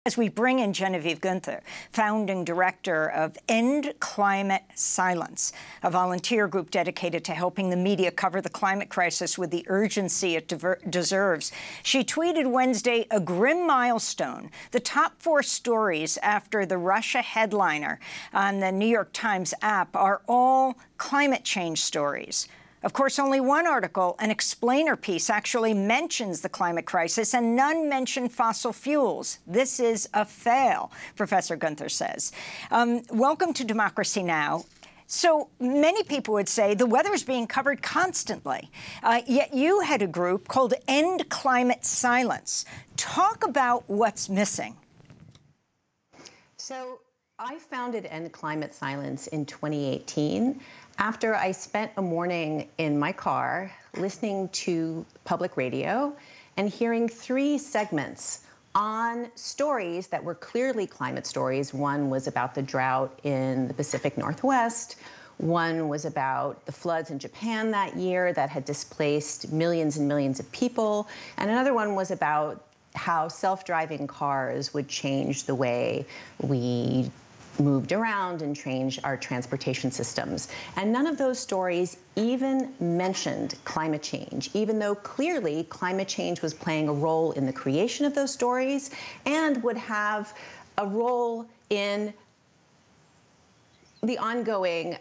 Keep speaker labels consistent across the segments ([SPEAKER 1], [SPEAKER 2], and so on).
[SPEAKER 1] As we bring in Genevieve Guenther, founding director of End Climate Silence, a volunteer group dedicated to helping the media cover the climate crisis with the urgency it deserves. She tweeted Wednesday a grim milestone. The top 4 stories after the Russia headliner on the New York Times app are all climate change stories. Of course, only one article, an explainer piece, actually mentions the climate crisis, and none mention fossil fuels. This is a fail, Professor Guenther says. Welcome to Democracy Now! So many people would say the weather is being covered constantly, yet you had a group called End Climate Silence. Talk about what's missing.
[SPEAKER 2] So I founded End Climate Silence in 2018 after I spent a morning in my car listening to public radio and hearing 3 segments on stories that were clearly climate stories. One was about the drought in the Pacific Northwest. One was about the floods in Japan that year that had displaced millions and millions of people. And another one was about how self-driving cars would change the way we moved around and changed our transportation systems. And none of those stories even mentioned climate change, even though clearly climate change was playing a role in the creation of those stories and would have a role in the ongoing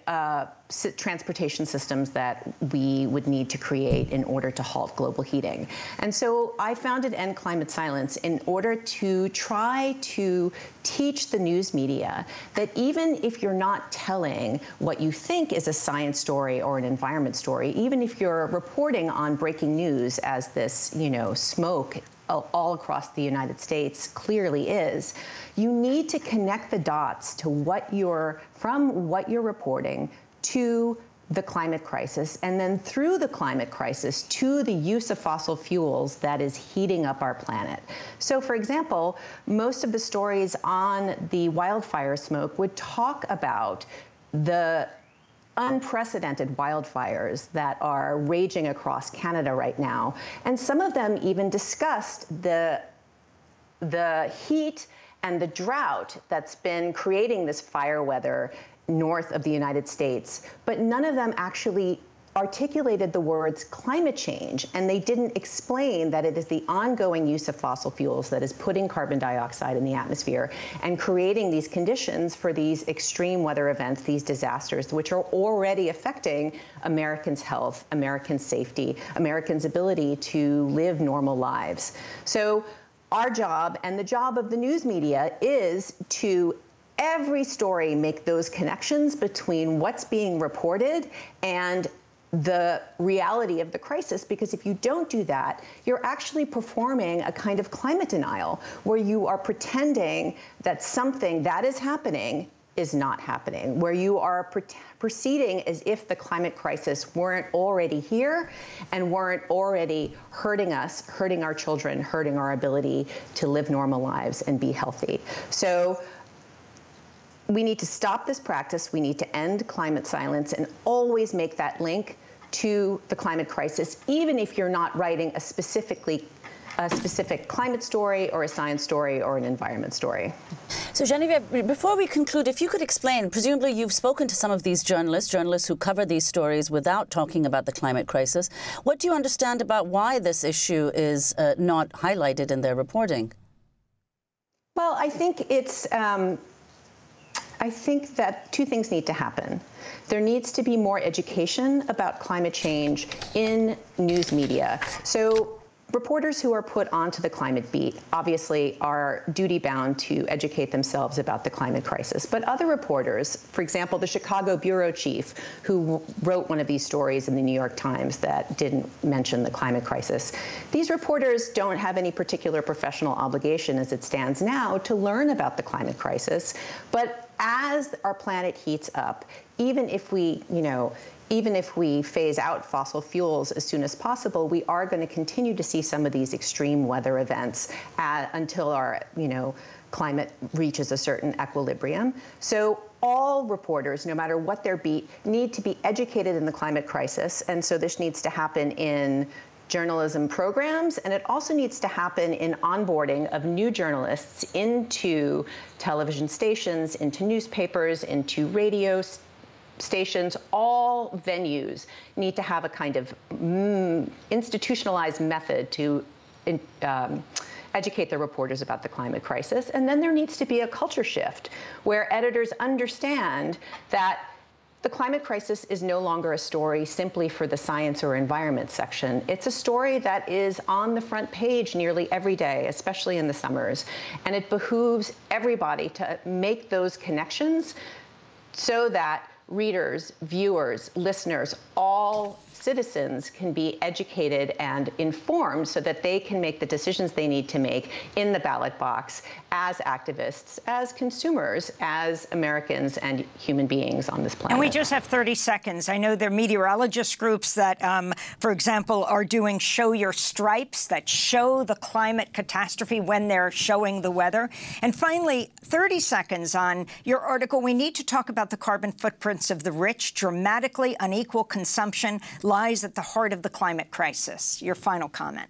[SPEAKER 2] transportation systems that we would need to create in order to halt global heating. And so I founded End Climate Silence in order to try to teach the news media that even if you're not telling what you think is a science story or an environment story, even if you're reporting on breaking news as this, smoke all across the United States clearly is, you need to connect the dots to from what you're reporting to the climate crisis, and then through the climate crisis to the use of fossil fuels that is heating up our planet. So, for example, most of the stories on the wildfire smoke would talk about the unprecedented wildfires that are raging across Canada right now. And some of them even discussed the heat and the drought that's been creating this fire weather north of the United States. But none of them actually articulated the words climate change, and they didn't explain that it is the ongoing use of fossil fuels that is putting carbon dioxide in the atmosphere and creating these conditions for these extreme weather events, these disasters, which are already affecting Americans' health, Americans' safety, Americans' ability to live normal lives. So our job and the job of the news media is to every story make those connections between what's being reported and the reality of the crisis, because if you don't do that, you're actually performing a kind of climate denial where you are pretending that something that is happening is not happening, where you are proceeding as if the climate crisis weren't already here and weren't already hurting us, hurting our children, hurting our ability to live normal lives and be healthy. So we need to stop this practice. We need to end climate silence and always make that link to the climate crisis, even if you're not writing a specific climate story or a science story or an environment story.
[SPEAKER 3] So Genevieve, before we conclude, if you could explain, presumably you've spoken to some of these journalists who cover these stories without talking about the climate crisis. What do you understand about why this issue is not highlighted in their reporting?
[SPEAKER 2] Well, I think it's I think that 2 things need to happen. There needs to be more education about climate change in news media. So reporters who are put onto the climate beat obviously are duty-bound to educate themselves about the climate crisis. But other reporters, for example, the Chicago bureau chief who wrote one of these stories in the New York Times that didn't mention the climate crisis, these reporters don't have any particular professional obligation as it stands now to learn about the climate crisis. But as our planet heats up, even if we phase out fossil fuels as soon as possible, we are going to continue to see some of these extreme weather events until our, climate reaches a certain equilibrium. So all reporters, no matter what their beat, need to be educated in the climate crisis. And so this needs to happen in journalism programs, and it also needs to happen in onboarding of new journalists into television stations, into newspapers, into radio stations. All venues need to have a kind of institutionalized method to educate their reporters about the climate crisis. And then there needs to be a culture shift where editors understand that the climate crisis is no longer a story simply for the science or environment section. It's a story that is on the front page nearly every day, especially in the summers. And it behooves everybody to make those connections so that readers, viewers, listeners, all citizens can be educated and informed so that they can make the decisions they need to make in the ballot box as activists, as consumers, as Americans and human beings on this planet.
[SPEAKER 1] And we just have 30 seconds. I know there are meteorologist groups that, for example, are doing show your stripes that show the climate catastrophe when they're showing the weather. And finally, 30 seconds on your article. We need to talk about the carbon footprints of the rich. Dramatically unequal consumption lies at the heart of the climate crisis. Your final comment.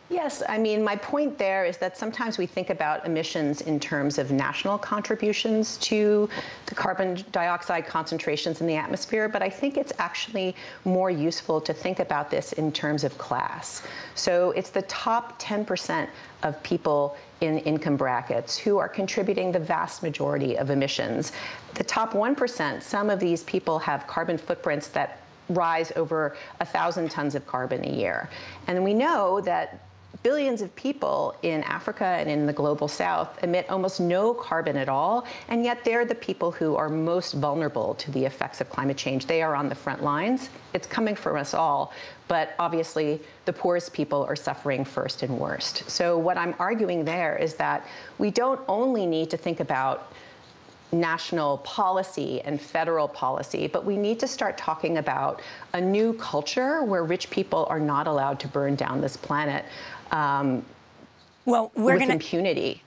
[SPEAKER 2] Yes, I mean, my point there is that sometimes we think about emissions in terms of national contributions to the carbon dioxide concentrations in the atmosphere, but I think it's actually more useful to think about this in terms of class. So it's the top 10% of people in income brackets who are contributing the vast majority of emissions. The top 1%, some of these people have carbon footprints that rise over 1,000 tons of carbon a year. And we know that billions of people in Africa and in the global south emit almost no carbon at all, and yet they're the people who are most vulnerable to the effects of climate change. They are on the front lines. It's coming from us all, but obviously the poorest people are suffering first and worst. So what I'm arguing there is that we don't only need to think about national policy and federal policy, but we need to start talking about a new culture where rich people are not allowed to burn down this planet with impunity.